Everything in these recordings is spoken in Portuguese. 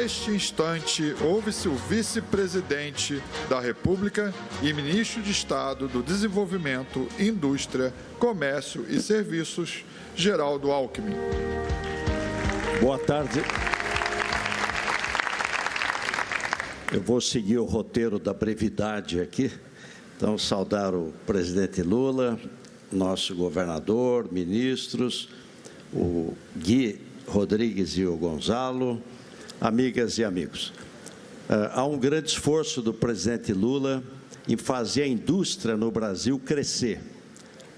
neste instante, ouve-se o vice-presidente da República e ministro de Estado do Desenvolvimento, Indústria, Comércio e Serviços, Geraldo Alckmin. Boa tarde. Eu vou seguir o roteiro da brevidade aqui. Então, saudar o presidente Lula, nosso governador, ministros, o Gui Rodrigues e o Gonzalo, amigas e amigos. Há um grande esforço do presidente Lula em fazer a indústria no Brasil crescer.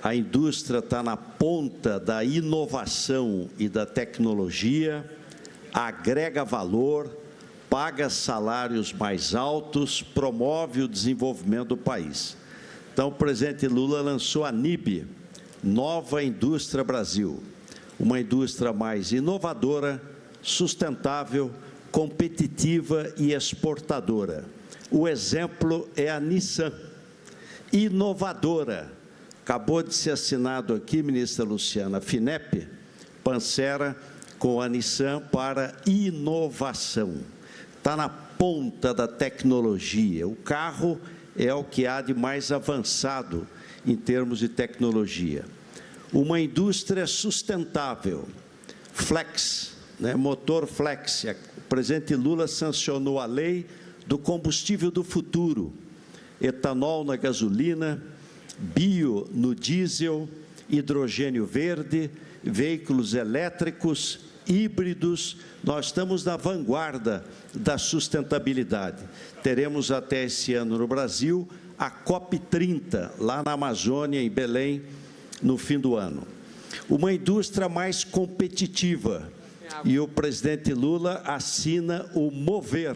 A indústria está na ponta da inovação e da tecnologia, agrega valor, paga salários mais altos, promove o desenvolvimento do país. Então, o presidente Lula lançou a NIB, Nova Indústria Brasil, uma indústria mais inovadora, sustentável, competitiva e exportadora. O exemplo é a Nissan, inovadora. Acabou de ser assinado aqui, ministra Luciana, FINEP, Pancera, com a Nissan para inovação. Está na ponta da tecnologia. O carro é o que há de mais avançado em termos de tecnologia. Uma indústria sustentável, flex, motor flex. O presidente Lula sancionou a lei do combustível do futuro, etanol na gasolina, bio no diesel, hidrogênio verde, veículos elétricos, híbridos. Nós estamos na vanguarda da sustentabilidade. Teremos até esse ano no Brasil a COP30, lá na Amazônia, em Belém, no fim do ano. Uma indústria mais competitiva. E o presidente Lula assina o MOVER,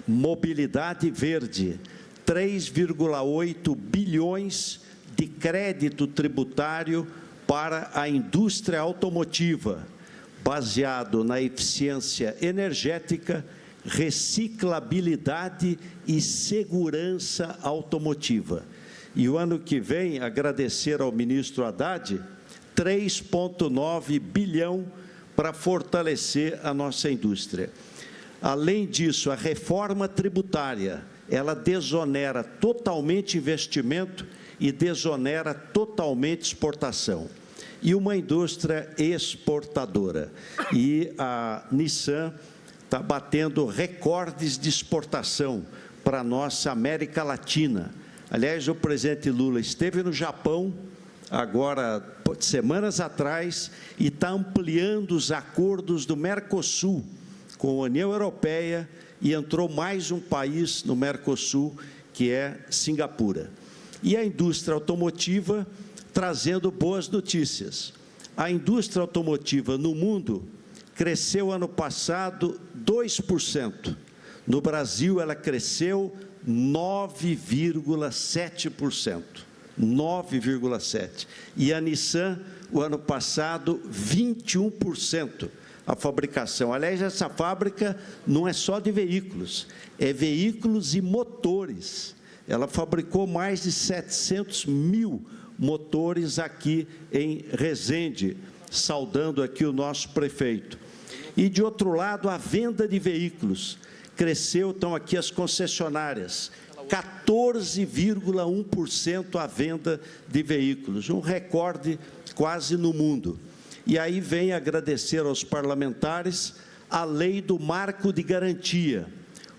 Mobilidade Verde, 3,8 bilhões de crédito tributário para a indústria automotiva, baseado na eficiência energética, reciclabilidade e segurança automotiva. E o ano que vem, agradecer ao ministro Haddad, 3,9 bilhão para fortalecer a nossa indústria. Além disso, a reforma tributária, ela desonera totalmente investimento e desonera totalmente exportação. E uma indústria exportadora. E a Nissan está batendo recordes de exportação para a nossa América Latina. Aliás, o presidente Lula esteve no Japão, agora, semanas atrás, e está ampliando os acordos do Mercosul com a União Europeia, e entrou mais um país no Mercosul, que é Singapura. E a indústria automotiva trazendo boas notícias. A indústria automotiva no mundo cresceu ano passado 2%. No Brasil, ela cresceu 9,7%. 9,7%. E a Nissan, o ano passado, 21%. A fabricação. Aliás, essa fábrica não é só de veículos, é veículos e motores. Ela fabricou mais de 700 mil motores aqui em Resende, saudando aqui o nosso prefeito. E, de outro lado, a venda de veículos cresceu, estão aqui as concessionárias, 14,1% a venda de veículos, um recorde quase no mundo. E aí vem agradecer aos parlamentares a lei do marco de garantia,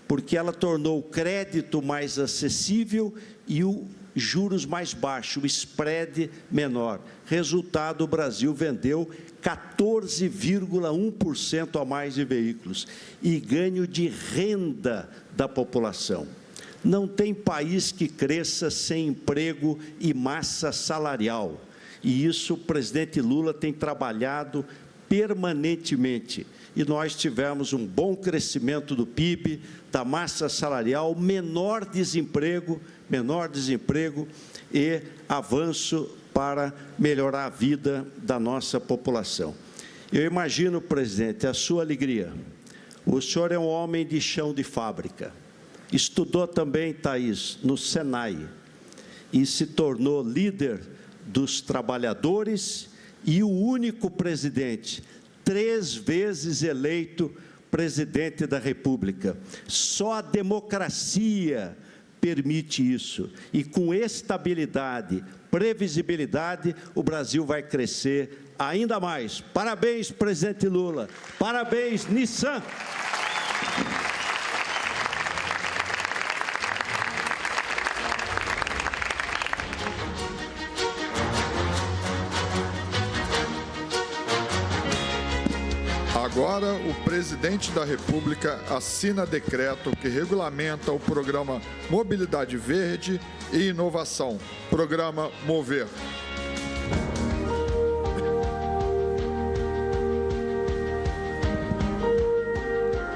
porque ela tornou o crédito mais acessível e o juros mais baixos, o spread menor. Resultado, o Brasil vendeu 14,1% a mais de veículos e ganho de renda da população. Não tem país que cresça sem emprego e massa salarial. E isso o presidente Lula tem trabalhado permanentemente. E nós tivemos um bom crescimento do PIB, da massa salarial, menor desemprego e avanço para melhorar a vida da nossa população. Eu imagino, presidente, a sua alegria. O senhor é um homem de chão de fábrica. Estudou também, Thaís, no Senai e se tornou líder dos trabalhadores e o único presidente 3 vezes eleito presidente da República. Só a democracia permite isso. E com estabilidade, previsibilidade, o Brasil vai crescer ainda mais. Parabéns, presidente Lula. Parabéns, Nissan. Agora, o presidente da República assina decreto que regulamenta o programa Mobilidade Verde e Inovação, programa MOVER.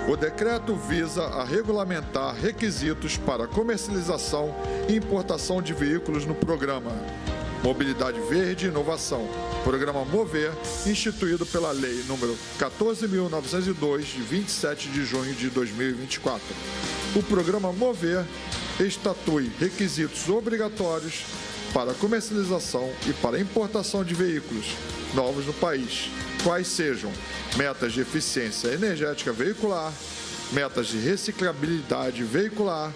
O decreto visa a regulamentar requisitos para comercialização e importação de veículos no programa Mobilidade Verde e Inovação, programa MOVER, instituído pela Lei nº 14.902, de 27 de junho de 2024. O programa MOVER estatui requisitos obrigatórios para comercialização e para importação de veículos novos no país, quais sejam metas de eficiência energética veicular, metas de reciclabilidade veicular,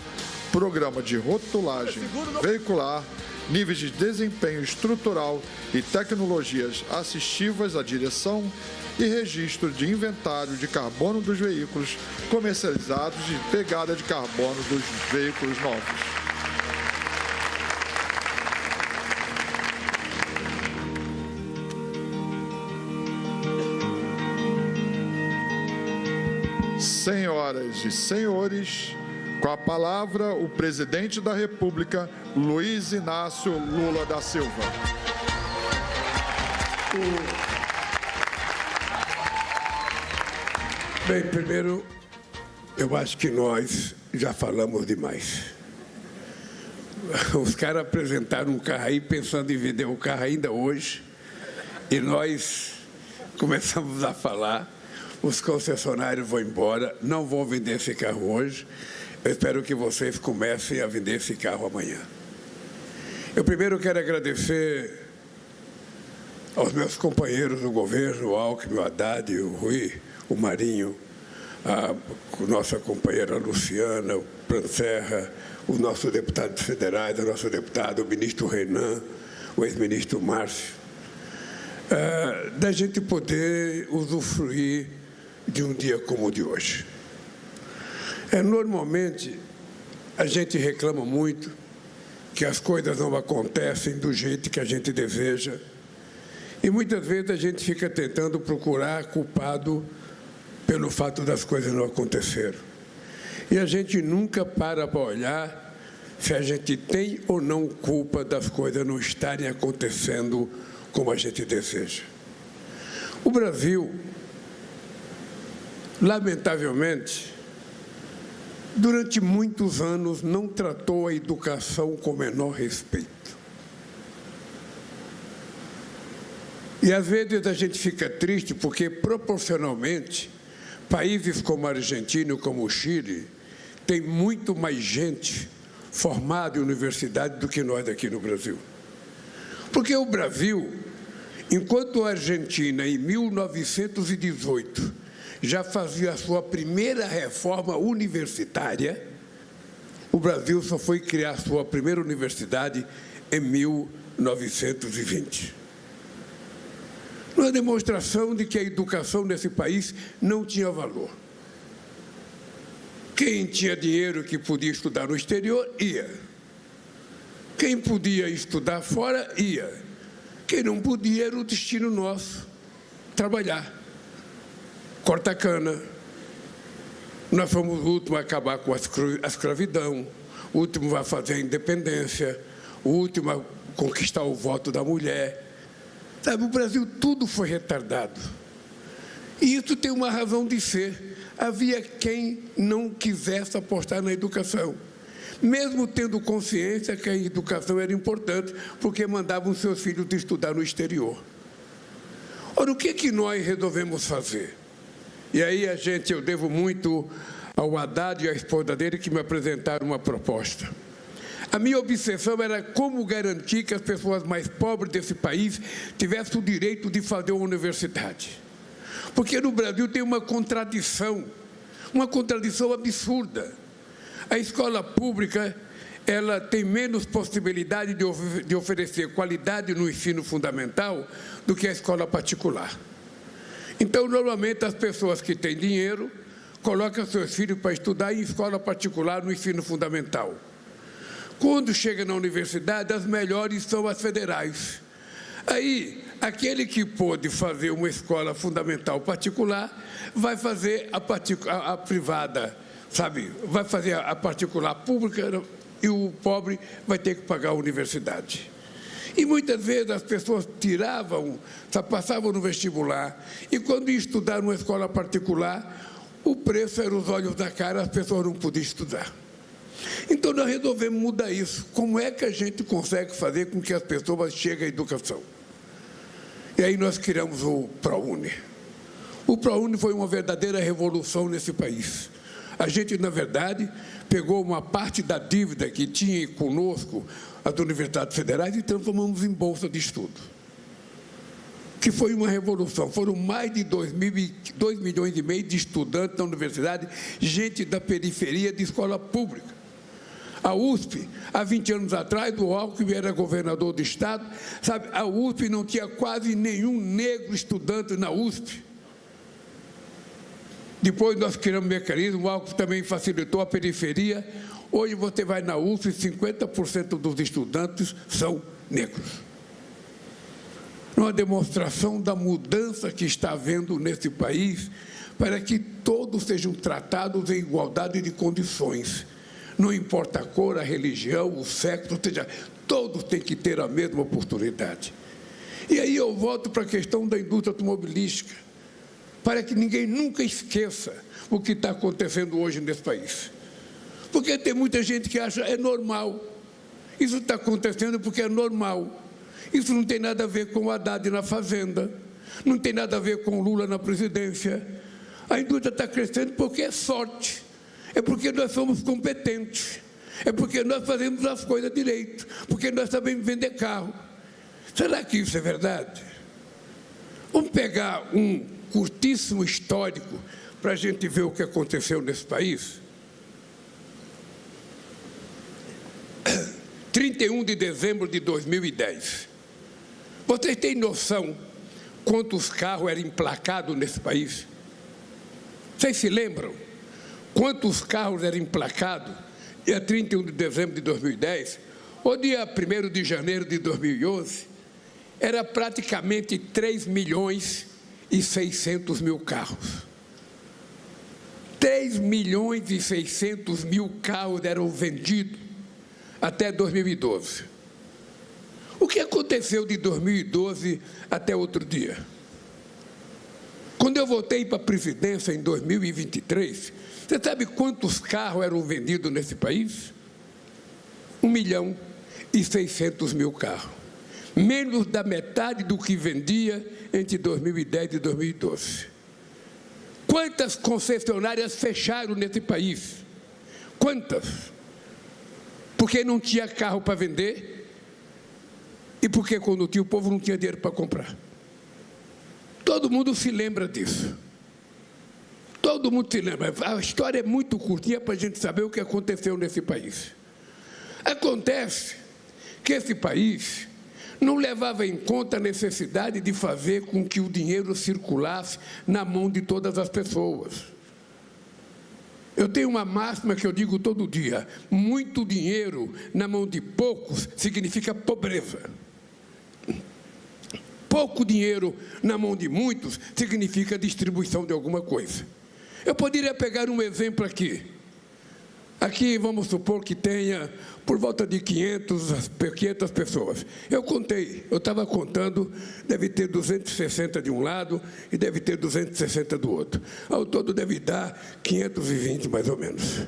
programa de rotulagem veicular, níveis de desempenho estrutural e tecnologias assistivas à direção e registro de inventário de carbono dos veículos comercializados e pegada de carbono dos veículos novos. Senhoras e senhores, com a palavra, o presidente da República, Luiz Inácio Lula da Silva. Bem, primeiro, eu acho que nós já falamos demais. Os caras apresentaram um carro aí pensando em vender o carro ainda hoje, e nós começamos a falar, os concessionários vão embora, não vão vender esse carro hoje. Eu espero que vocês comecem a vender esse carro amanhã. Eu primeiro quero agradecer aos meus companheiros do governo, o Alckmin, o Haddad, o Rui, o Marinho, a nossa companheira Luciana, o Prancerra, os nossos deputados federais, o nosso deputado, o ministro Renan, o ex-ministro Márcio, da gente poder usufruir de um dia como o de hoje. Normalmente, a gente reclama muito que as coisas não acontecem do jeito que a gente deseja. E muitas vezes a gente fica tentando procurar culpado pelo fato das coisas não acontecerem. E a gente nunca para olhar se a gente tem ou não culpa das coisas não estarem acontecendo como a gente deseja. O Brasil, lamentavelmente, durante muitos anos, não tratou a educação com o menor respeito. E, às vezes, a gente fica triste porque, proporcionalmente, países como a Argentina, como o Chile, têm muito mais gente formada em universidade do que nós aqui no Brasil. Porque o Brasil, enquanto a Argentina, em 1918, já fazia a sua primeira reforma universitária, o Brasil só foi criar a sua primeira universidade em 1920. Uma demonstração de que a educação nesse país não tinha valor. Quem tinha dinheiro que podia estudar no exterior, ia. Quem podia estudar fora, ia. Quem não podia, era o destino nosso, trabalhar. Corta cana. Nós fomos o último a acabar com a escravidão, o último a fazer a independência, o último a conquistar o voto da mulher. Sabe, o Brasil tudo foi retardado. E isso tem uma razão de ser. Havia quem não quisesse apostar na educação, mesmo tendo consciência que a educação era importante, porque mandavam seus filhos estudar no exterior. Ora, o que nós resolvemos fazer? E aí eu devo muito ao Haddad e à esposa dele que me apresentaram uma proposta. A minha obsessão era como garantir que as pessoas mais pobres desse país tivessem o direito de fazer uma universidade. Porque no Brasil tem uma contradição uma contradição absurda. A escola pública, ela tem menos possibilidade de oferecer qualidade no ensino fundamental do que a escola particular. Então, normalmente, as pessoas que têm dinheiro colocam seus filhos para estudar em escola particular no ensino fundamental. Quando chega na universidade, as melhores são as federais. Aí, aquele que pôde fazer uma escola fundamental particular, vai fazer a privada, sabe? Vai fazer a particular pública e o pobre vai ter que pagar a universidade. E muitas vezes as pessoas passavam no vestibular, e quando iam estudar numa escola particular, o preço era os olhos da cara, as pessoas não podiam estudar. Então, nós resolvemos mudar isso. Como é que a gente consegue fazer com que as pessoas cheguem à educação? E aí nós criamos o ProUni. O ProUni foi uma verdadeira revolução nesse país. A gente, na verdade, pegou uma parte da dívida que tinha conosco as universidades federais e transformamos em bolsa de estudo, que foi uma revolução. Foram mais de 2 milhões e meio de estudantes na universidade, gente da periferia de escola pública. A USP, há 20 anos atrás, o Alckmin era governador do estado, sabe, a USP não tinha quase nenhum negro estudante na USP. Depois nós criamos um mecanismo, o Alckmin também facilitou a periferia. Hoje você vai na USP, 50% dos estudantes são negros. Uma demonstração da mudança que está havendo nesse país para que todos sejam tratados em igualdade de condições. Não importa a cor, a religião, o sexo, ou seja, todos têm que ter a mesma oportunidade. E aí eu volto para a questão da indústria automobilística, para que ninguém nunca esqueça o que está acontecendo hoje nesse país. Porque tem muita gente que acha que é normal. Isso está acontecendo porque é normal. Isso não tem nada a ver com o Haddad na Fazenda, não tem nada a ver com o Lula na presidência. A indústria está crescendo porque é sorte, é porque nós somos competentes, é porque nós fazemos as coisas direito, porque nós sabemos vender carro. Será que isso é verdade? Vamos pegar um curtíssimo histórico para a gente ver o que aconteceu nesse país. 31 de dezembro de 2010. Vocês têm noção quantos carros eram emplacados nesse país? Vocês se lembram quantos carros eram emplacados dia 31 de dezembro de 2010? Ou dia 1º de janeiro de 2011? Era praticamente 3 milhões e 600 mil carros. 3 milhões e 600 mil carros eram vendidos até 2012. O que aconteceu de 2012 até outro dia? Quando eu voltei para a presidência em 2023, você sabe quantos carros eram vendidos nesse país? 1 milhão e 600 mil carros. Menos da metade do que vendia entre 2010 e 2012. Quantas concessionárias fecharam nesse país? Quantas? Porque não tinha carro para vender e porque quando tinha o povo não tinha dinheiro para comprar. Todo mundo se lembra disso. Todo mundo se lembra. A história é muito curtinha para a gente saber o que aconteceu nesse país. Acontece que esse país não levava em conta a necessidade de fazer com que o dinheiro circulasse na mão de todas as pessoas. Eu tenho uma máxima que eu digo todo dia: muito dinheiro na mão de poucos significa pobreza. Pouco dinheiro na mão de muitos significa distribuição de alguma coisa. Eu poderia pegar um exemplo aqui. Aqui vamos supor que tenha por volta de 500 pessoas. Eu contei, eu estava contando, deve ter 260 de um lado e deve ter 260 do outro. Ao todo deve dar 520 mais ou menos.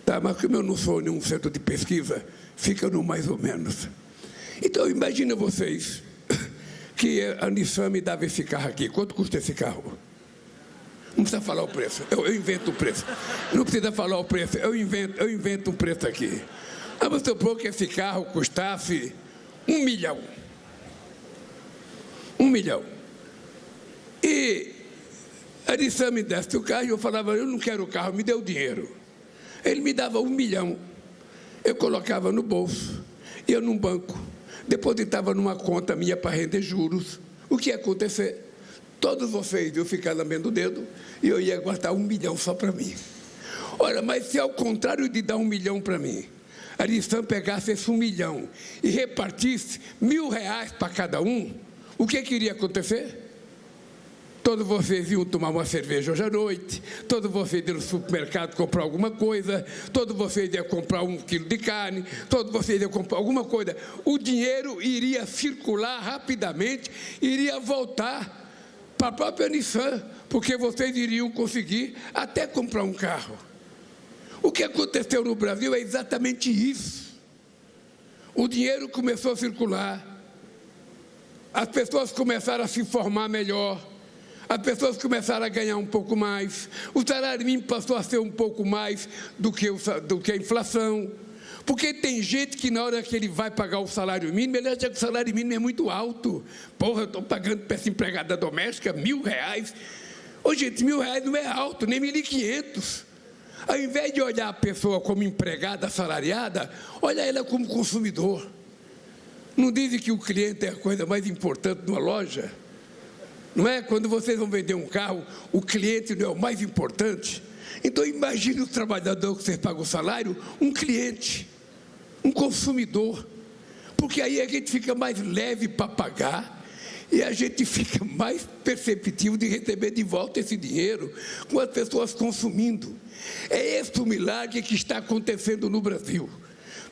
Tá, mas como eu não sou nenhum centro de pesquisa, fica no mais ou menos. Então, imagina vocês que a Nissan me dava esse carro aqui. Quanto custa esse carro? Não precisa falar o preço, eu invento o preço. Não precisa falar o preço, eu invento um preço aqui. Vamos supor que esse carro custasse 1 milhão. 1 milhão. E A Nissan me desse o carro e eu falava, eu não quero o carro, me dê o dinheiro. Ele me dava 1 milhão. Eu colocava no bolso, ia num banco, depositava numa conta minha para render juros. O que ia acontecer? Todos vocês iam ficar lambendo o dedo e eu ia guardar 1 milhão só para mim. Ora, mas se ao contrário de dar 1 milhão para mim, a Nissan pegasse esse 1 milhão e repartisse R$1.000 para cada um, o que iria acontecer? Todos vocês iam tomar uma cerveja hoje à noite, todos vocês iam no supermercado comprar alguma coisa, todos vocês iam comprar 1 quilo de carne, todos vocês iam comprar alguma coisa. O dinheiro iria circular rapidamente, iria voltar para a própria Nissan, porque vocês iriam conseguir até comprar um carro. O que aconteceu no Brasil é exatamente isso. O dinheiro começou a circular, as pessoas começaram a se formar melhor, as pessoas começaram a ganhar um pouco mais, o salário mínimo passou a ser um pouco mais do que a inflação, porque tem gente que na hora que ele vai pagar o salário mínimo, ele acha que o salário mínimo é muito alto. Porra, eu estou pagando para essa empregada doméstica R$1.000. Ô, gente, R$1.000 não é alto, nem 1.500. Ao invés de olhar a pessoa como empregada assalariada, olha ela como consumidor. Não dizem que o cliente é a coisa mais importante numa loja? Não é? Quando vocês vão vender um carro, o cliente não é o mais importante? Então imagine o trabalhador que vocês pagam o salário, um cliente, um consumidor. Porque aí a gente fica mais leve para pagar e a gente fica mais perceptivo de receber de volta esse dinheiro com as pessoas consumindo. É esse o milagre que está acontecendo no Brasil.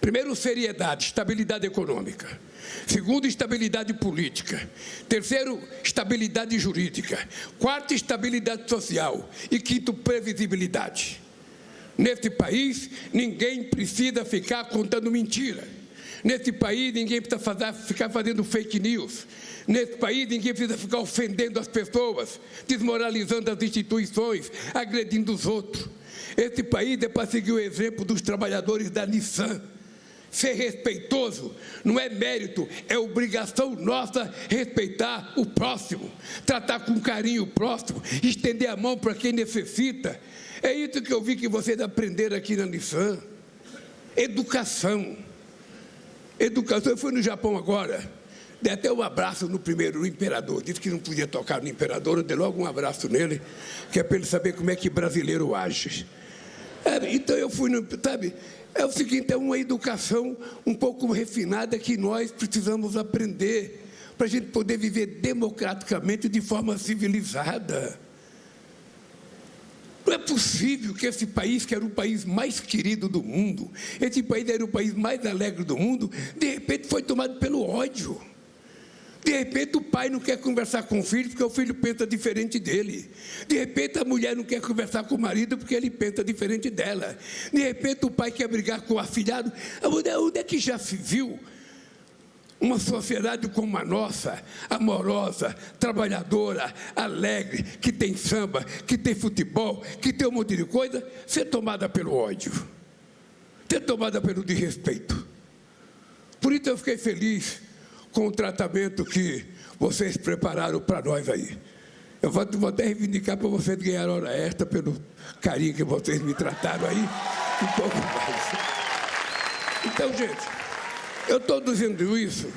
Primeiro, seriedade, estabilidade econômica. Segundo, estabilidade política. Terceiro, estabilidade jurídica. Quarto, estabilidade social. E quinto, previsibilidade. Nesse país, ninguém precisa ficar contando mentira. Nesse país, ninguém precisa ficar fazendo fake news. Nesse país, ninguém precisa ficar ofendendo as pessoas, desmoralizando as instituições, agredindo os outros. Esse país é para seguir o exemplo dos trabalhadores da Nissan. Ser respeitoso não é mérito, é obrigação nossa respeitar o próximo, tratar com carinho o próximo, estender a mão para quem necessita. É isso que eu vi que vocês aprenderam aqui na Nissan. Educação. Educação. Eu fui no Japão agora, dei até um abraço no imperador. Disse que não podia tocar no imperador, eu dei logo um abraço nele, que é para ele saber como é que brasileiro age. Então eu fui, sabe, é o seguinte, é uma educação um pouco refinada que nós precisamos aprender para a gente poder viver democraticamente de forma civilizada. Não é possível que esse país, que era o país mais querido do mundo, esse país era o país mais alegre do mundo, de repente foi tomado pelo ódio. De repente o pai não quer conversar com o filho porque o filho pensa diferente dele. De repente a mulher não quer conversar com o marido porque ele pensa diferente dela. De repente o pai quer brigar com o afilhado. Onde é que já se viu uma sociedade como a nossa, amorosa, trabalhadora, alegre, que tem samba, que tem futebol, que tem um monte de coisa, ser tomada pelo ódio, ser tomada pelo desrespeito? Por isso eu fiquei feliz com o tratamento que vocês prepararam para nós aí. Eu vou até reivindicar para vocês ganhar hora extra pelo carinho que vocês me trataram aí, um pouco mais. Então, gente, eu estou dizendo isso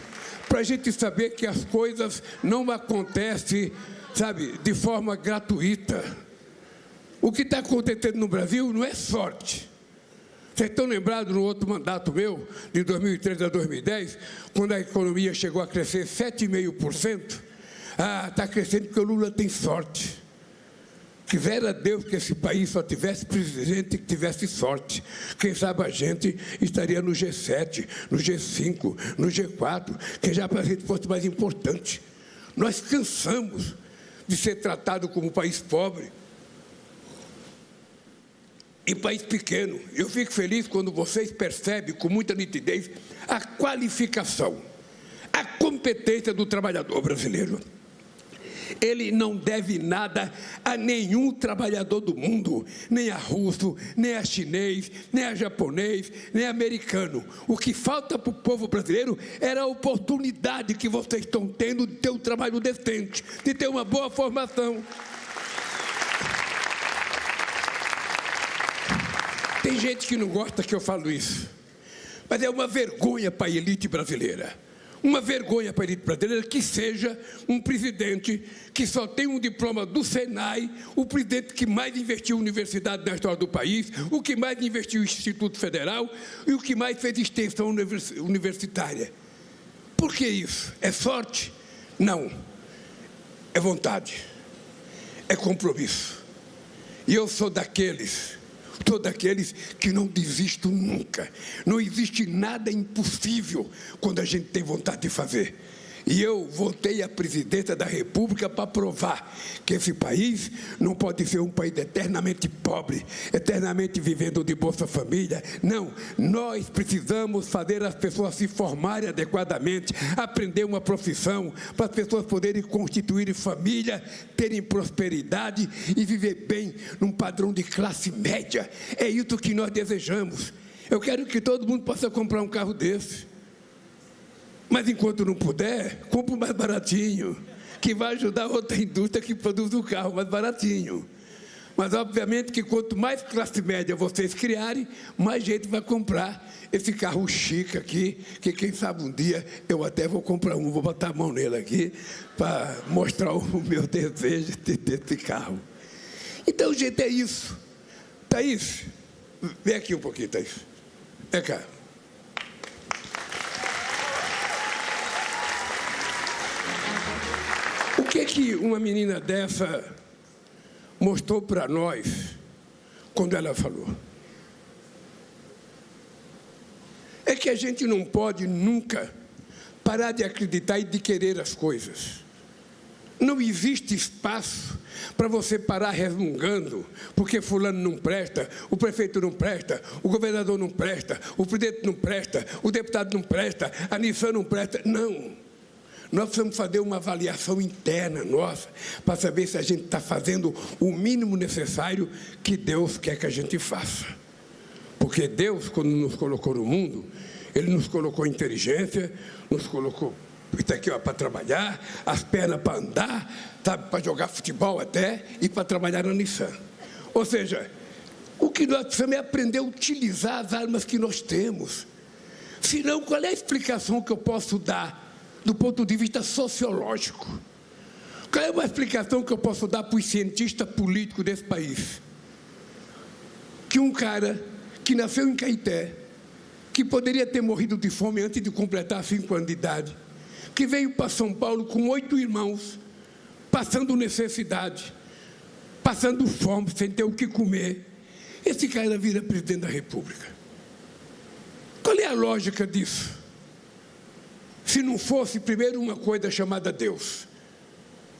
para a gente saber que as coisas não acontecem, sabe, de forma gratuita. O que está acontecendo no Brasil não é sorte. Vocês estão lembrados no outro mandato meu, de 2003 a 2010, quando a economia chegou a crescer 7,5%? Está crescendo porque o Lula tem sorte. Quisera Deus que esse país só tivesse presidente que tivesse sorte. Quem sabe a gente estaria no G7, no G5, no G4, que já para a gente fosse mais importante. Nós cansamos de ser tratado como país pobre. Em país pequeno, eu fico feliz quando vocês percebem com muita nitidez a qualificação, a competência do trabalhador brasileiro. Ele não deve nada a nenhum trabalhador do mundo, nem a russo, nem a chinês, nem a japonês, nem a americano. O que falta para o povo brasileiro era a oportunidade que vocês estão tendo de ter um trabalho decente, de ter uma boa formação. Tem gente que não gosta que eu falo isso, mas é uma vergonha para a elite brasileira. Uma vergonha para a elite brasileira que seja um presidente que só tem um diploma do Senai, o presidente que mais investiu em universidade na história do país, o que mais investiu em Instituto Federal e o que mais fez extensão universitária. Por que isso? É sorte? Não. É vontade. É compromisso. E eu sou daqueles que não desisto nunca. Não existe nada impossível quando a gente tem vontade de fazer. E eu voltei à presidência da República para provar que esse país não pode ser um país eternamente pobre, eternamente vivendo de Bolsa Família. Não, nós precisamos fazer as pessoas se formarem adequadamente, aprender uma profissão, para as pessoas poderem constituir família, terem prosperidade e viver bem num padrão de classe média. É isso que nós desejamos. Eu quero que todo mundo possa comprar um carro desse. Mas enquanto não puder, compre o mais baratinho, que vai ajudar outra indústria que produz o carro mais baratinho. Mas, obviamente, que quanto mais classe média vocês criarem, mais gente vai comprar esse carro chique aqui, que quem sabe um dia eu até vou comprar um, vou botar a mão nele aqui, para mostrar o meu desejo de ter esse carro. Então, gente, é isso. Thaís, vem aqui um pouquinho, Thaís. Vem cá. O que uma menina dessa mostrou para nós quando ela falou? É que a gente não pode nunca parar de acreditar e de querer as coisas. Não existe espaço para você parar resmungando, porque fulano não presta, o prefeito não presta, o governador não presta, o presidente não presta, o deputado não presta, a Nissan não presta. Não. Nós precisamos fazer uma avaliação interna nossa para saber se a gente está fazendo o mínimo necessário que Deus quer que a gente faça. Porque Deus, quando nos colocou no mundo, Ele nos colocou inteligência, nos colocou isso aqui para trabalhar, as pernas para andar, sabe, para jogar futebol até e para trabalhar na Nissan. Ou seja, o que nós precisamos é aprender a utilizar as armas que nós temos. Senão, qual é a explicação que eu posso dar do ponto de vista sociológico? Qual é uma explicação que eu posso dar para os cientistas políticos desse país? Que um cara que nasceu em Caeté, que poderia ter morrido de fome antes de completar 5 anos de idade, que veio para São Paulo com 8 irmãos, passando necessidade, passando fome, sem ter o que comer, esse cara vira presidente da República. Qual é a lógica disso? Se não fosse, primeiro, uma coisa chamada Deus,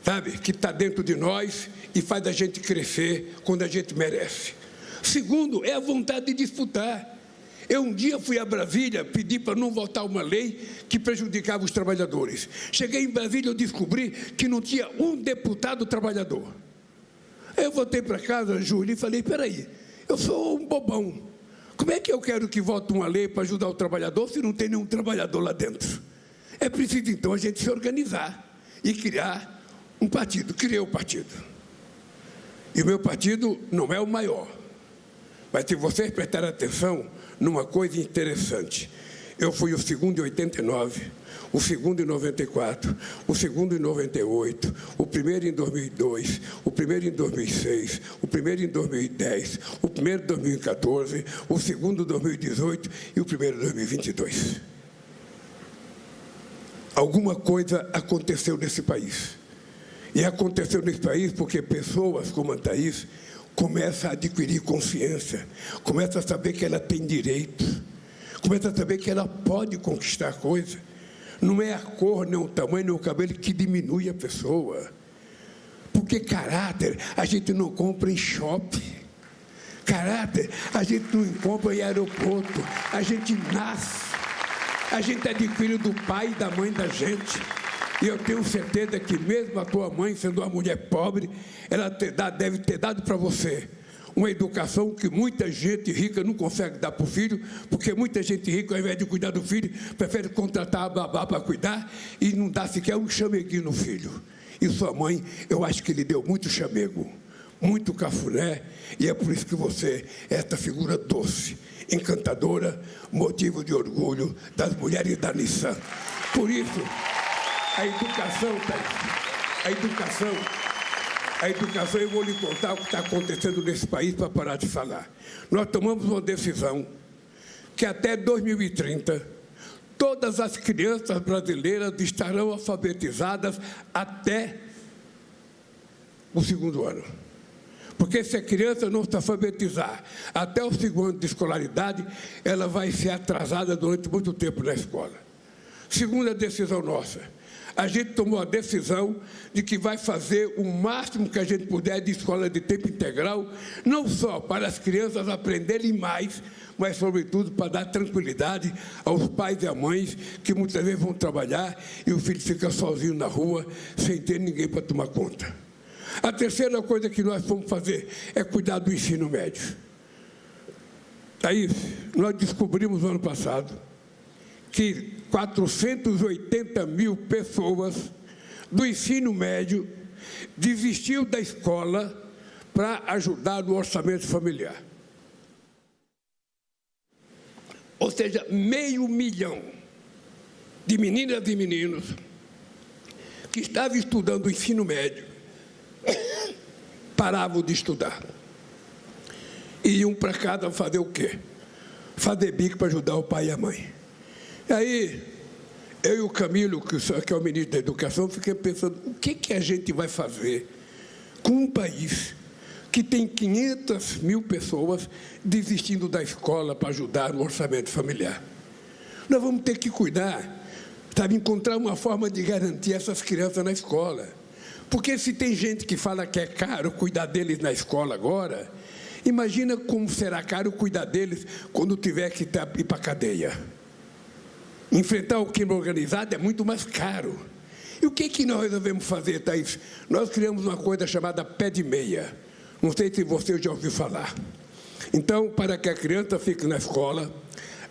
sabe, que está dentro de nós e faz a gente crescer quando a gente merece. Segundo, é a vontade de disputar. Eu um dia fui a Brasília, pedi para não votar uma lei que prejudicava os trabalhadores. Cheguei em Brasília, eu descobri que não tinha um deputado trabalhador. Aí eu voltei para casa, Júlio, e falei, peraí, eu sou um bobão. Como é que eu quero que vote uma lei para ajudar o trabalhador se não tem nenhum trabalhador lá dentro? É preciso, então, a gente se organizar e criar um partido. Criei o partido. E o meu partido não é o maior. Mas se vocês prestarem atenção numa coisa interessante, eu fui o segundo em 89, o segundo em 94, o segundo em 98, o primeiro em 2002, o primeiro em 2006, o primeiro em 2010, o primeiro em 2014, o segundo em 2018 e o primeiro em 2022. Alguma coisa aconteceu nesse país. E aconteceu nesse país porque pessoas como a Thaís começam a adquirir consciência, começam a saber que ela tem direito, começam a saber que ela pode conquistar coisa. Não é a cor, nem o tamanho, nem o cabelo que diminui a pessoa. Porque caráter a gente não compra em shopping. Caráter a gente não compra em aeroporto. A gente nasce. A gente adquire do pai e da mãe da gente. E eu tenho certeza que mesmo a tua mãe, sendo uma mulher pobre, ela deve ter dado para você uma educação que muita gente rica não consegue dar para o filho, porque muita gente rica, ao invés de cuidar do filho, prefere contratar a babá para cuidar e não dá sequer um chameguinho no filho. E sua mãe, eu acho que lhe deu muito chamego, muito cafuné, e é por isso que você é esta figura doce, encantadora, motivo de orgulho das mulheres da Nissan. Por isso, a educação, eu vou lhe contar o que está acontecendo nesse país para parar de falar. Nós tomamos uma decisão que até 2030, todas as crianças brasileiras estarão alfabetizadas até o 2º ano. Porque se a criança não se alfabetizar até o 2º ano de escolaridade, ela vai ser atrasada durante muito tempo na escola. Segunda decisão nossa, a gente tomou a decisão de que vai fazer o máximo que a gente puder de escola de tempo integral, não só para as crianças aprenderem mais, mas, sobretudo, para dar tranquilidade aos pais e às mães que muitas vezes vão trabalhar e o filho fica sozinho na rua, sem ter ninguém para tomar conta. A terceira coisa que nós vamos fazer é cuidar do ensino médio. Aí, nós descobrimos no ano passado que 480 mil pessoas do ensino médio desistiu da escola para ajudar no orçamento familiar. Ou seja, 500 mil de meninas e meninos que estavam estudando o ensino médio paravam de estudar. E iam para casa fazer o quê? Fazer bico para ajudar o pai e a mãe. E aí, eu e o Camilo, que é o ministro da Educação, fiquei pensando, o que a gente vai fazer com um país que tem 500 mil pessoas desistindo da escola para ajudar no orçamento familiar? Nós vamos ter que cuidar, sabe, encontrar uma forma de garantir essas crianças na escola. Porque se tem gente que fala que é caro cuidar deles na escola agora, imagina como será caro cuidar deles quando tiver que ir para a cadeia. Enfrentar o crime organizado é muito mais caro. E o que nós resolvemos fazer, Thaís? Nós criamos uma coisa chamada pé de meia. Não sei se você já ouviu falar. Então, para que a criança fique na escola,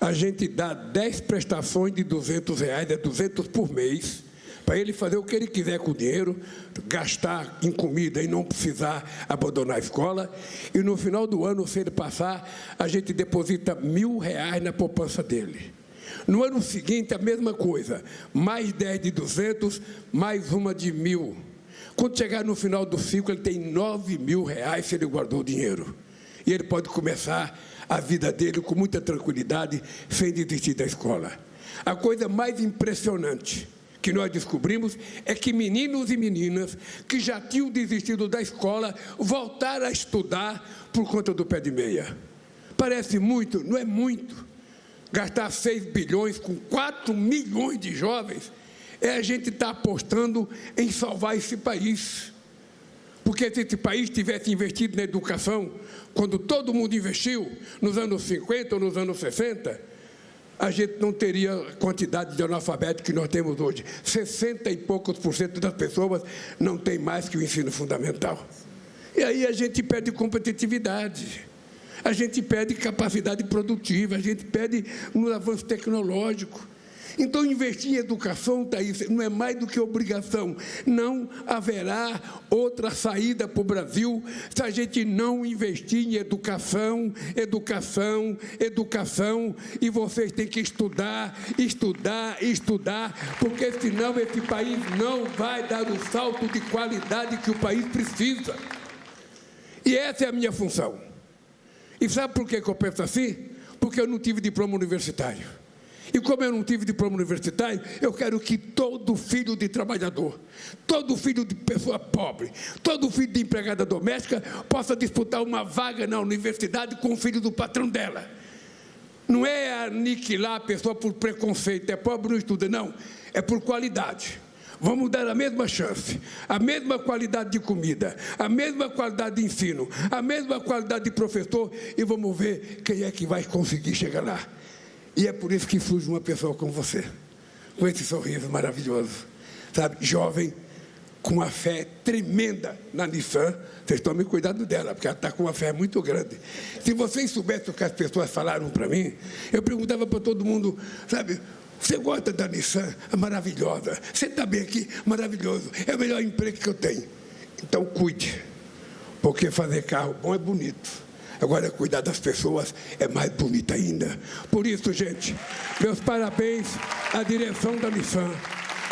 a gente dá 10 prestações de R$200, é 200 por mês, para ele fazer o que ele quiser com o dinheiro, gastar em comida e não precisar abandonar a escola. E no final do ano, se ele passar, a gente deposita R$1.000 na poupança dele. No ano seguinte, a mesma coisa, mais 10 de 200, mais uma de 1.000. Quando chegar no final do ciclo, ele tem R$9.000 se ele guardou o dinheiro. E ele pode começar a vida dele com muita tranquilidade, sem desistir da escola. A coisa mais impressionante que nós descobrimos é que meninos e meninas que já tinham desistido da escola voltaram a estudar por conta do pé de meia. Parece muito, não é muito. Gastar 6 bilhões com 4 milhões de jovens, a gente está apostando em salvar esse país. Porque se esse país tivesse investido na educação, quando todo mundo investiu, nos anos 50 ou nos anos 60, a gente não teria a quantidade de analfabetos que nós temos hoje. 60 e poucos % das pessoas não têm mais que o ensino fundamental. E aí a gente perde competitividade, a gente perde capacidade produtiva, a gente perde um avanço tecnológico. Então, investir em educação, Thaís, não é mais do que obrigação. Não haverá outra saída para o Brasil se a gente não investir em educação, educação, educação. E vocês têm que estudar, estudar, estudar, porque senão esse país não vai dar o salto de qualidade que o país precisa. E essa é a minha função. E sabe por que eu penso assim? Porque eu não tive diploma universitário. E como eu não tive diploma universitário, eu quero que todo filho de trabalhador, todo filho de pessoa pobre, todo filho de empregada doméstica possa disputar uma vaga na universidade com o filho do patrão dela. Não é aniquilar a pessoa por preconceito, é pobre não estuda, não, é por qualidade. Vamos dar a mesma chance, a mesma qualidade de comida, a mesma qualidade de ensino, a mesma qualidade de professor e vamos ver quem é que vai conseguir chegar lá. E é por isso que surge uma pessoa como você, com esse sorriso maravilhoso, sabe, jovem, com uma fé tremenda na Nissan. Vocês tomem cuidado dela, porque ela está com uma fé muito grande. Se vocês soubessem o que as pessoas falaram para mim, eu perguntava para todo mundo, sabe, você gosta da Nissan? É maravilhosa. Você está bem aqui? Maravilhoso. É o melhor emprego que eu tenho. Então, cuide, porque Porque fazer carro bom é bonito. Agora, cuidar das pessoas é mais bonito ainda. Por isso, gente, meus parabéns à direção da Nissan.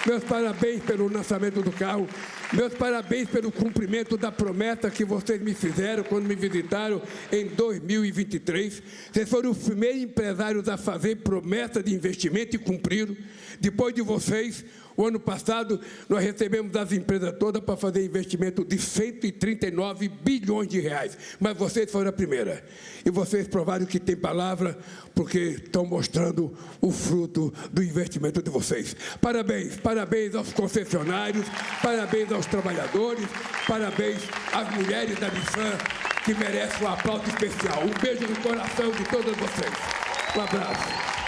Meus parabéns pelo lançamento do carro. Meus parabéns pelo cumprimento da promessa que vocês me fizeram quando me visitaram em 2023. Vocês foram os primeiros empresários a fazer promessa de investimento e cumpriram. Depois de vocês, o ano passado, nós recebemos as empresas todas para fazer investimento de 139 bilhões de reais. Mas vocês foram a primeira. E vocês provaram que tem palavra, porque estão mostrando o fruto do investimento de vocês. Parabéns, parabéns aos concessionários, parabéns aos trabalhadores, parabéns às mulheres da Nissan, que merecem um aplauso especial. Um beijo no coração de todos vocês. Um abraço.